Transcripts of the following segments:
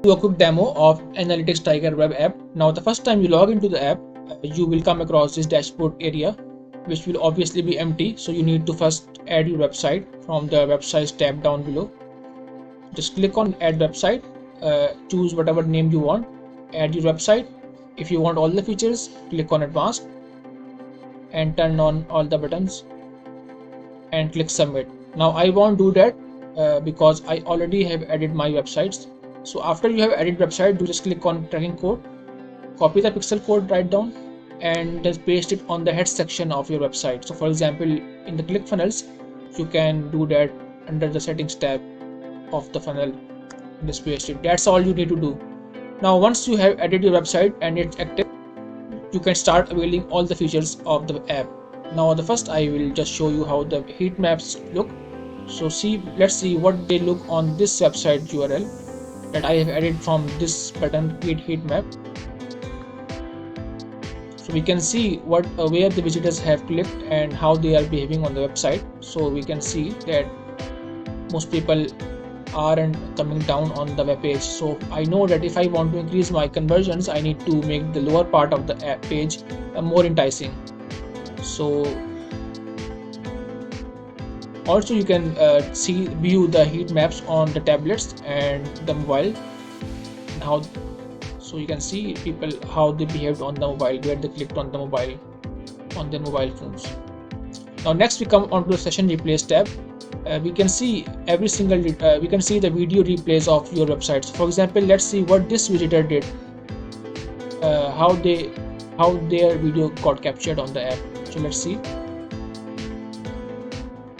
Do a quick demo of Analytics Tiger web app. Now the first time you log into the app, you will come across this dashboard area, which will obviously be empty. So you need to first add your website from the websites tab down below. Just click on add website, choose whatever name you want, add your website. If you want all the features, click on advanced and turn on all the buttons and click submit. Now I won't do that because I already have added my websites. So after you have added website, you just click on tracking code, copy the pixel code right down and just paste it on the head section of your website. So for example, in the ClickFunnels, you can do that under the settings tab of the funnel and just paste it. That's all you need to do. Now once you have added your website and it's active, you can start availing all the features of the app. Now the first I will just show you how the heat maps look. So let's see what they look on this website URL that I have added from this button, create heat map. So we can see where the visitors have clicked and how they are behaving on the website. So we can see that most people aren't coming down on the web page. So I know that if I want to increase my conversions, I need to make the lower part of the app page more enticing. So also you can view the heat maps on the tablets and the mobile, and how so you can see people how they behaved on the mobile, where they clicked on the mobile on their mobile phones. Now next we come onto the session replays tab. We can see every single we can see the video replays of your websites. For example, let's see what this visitor did, how their video got captured on the app. So let's see.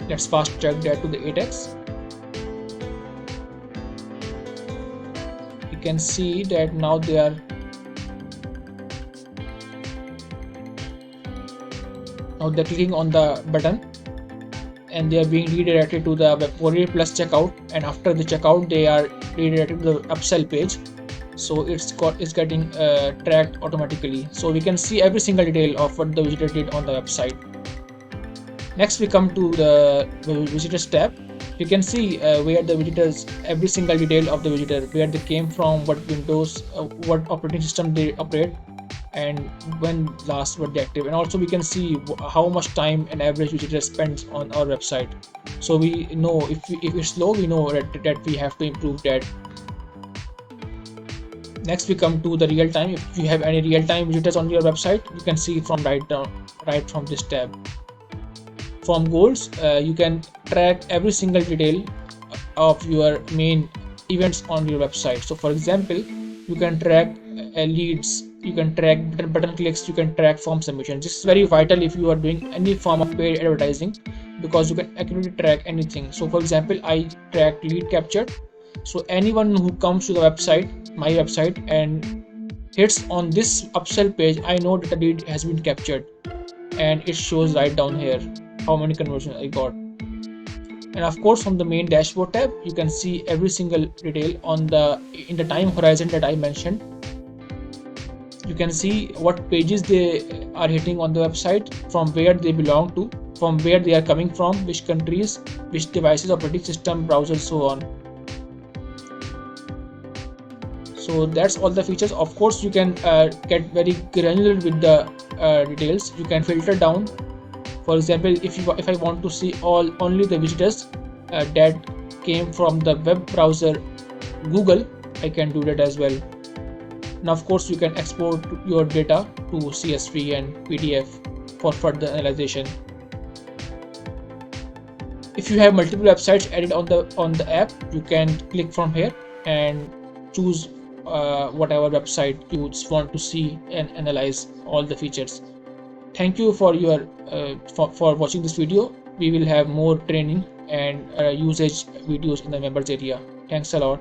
Let's fast track that to the 8x. You can see that now they're clicking on the button and they are being redirected to the Warrior Plus checkout, and after the checkout they are redirected to the upsell page. So it's getting tracked automatically. So we can see every single detail of what the visitor did on the website. Next we come to the visitors tab. You can see where the visitors, every single detail of the visitor, where they came from, what windows, what operating system they operate, and when last were they active. And also we can see how much time an average visitor spends on our website. So we know if it's slow, we know that we have to improve that. Next we come to the real time. If you have any real time visitors on your website, you can see from right from this tab. From goals, you can track every single detail of your main events on your website. So for example, you can track leads, you can track button clicks, you can track form submissions. This is very vital if you are doing any form of paid advertising, because you can accurately track anything. So for example, I track lead captured. So anyone who comes to the website, my website, and hits on this upsell page, I know that the lead has been captured, and it shows right down here how many conversions I got. And of course, from the main dashboard tab, you can see every single detail in the time horizon that I mentioned. You can see what pages they are hitting on the website, from where they belong to, from where they are coming from, which countries, which devices, operating system, browsers, so on. So that's all the features. Of course, you can get very granular with the details. You can filter down. For example, if I want to see only the visitors that came from the web browser Google, I can do that as well. Now of course you can export your data to CSV and PDF for further analysis. If you have multiple websites added on the app, you can click from here and choose whatever website you want to see and analyze all the features. Thank you for for watching this video. We will have more training and usage videos in the members area. Thanks a lot.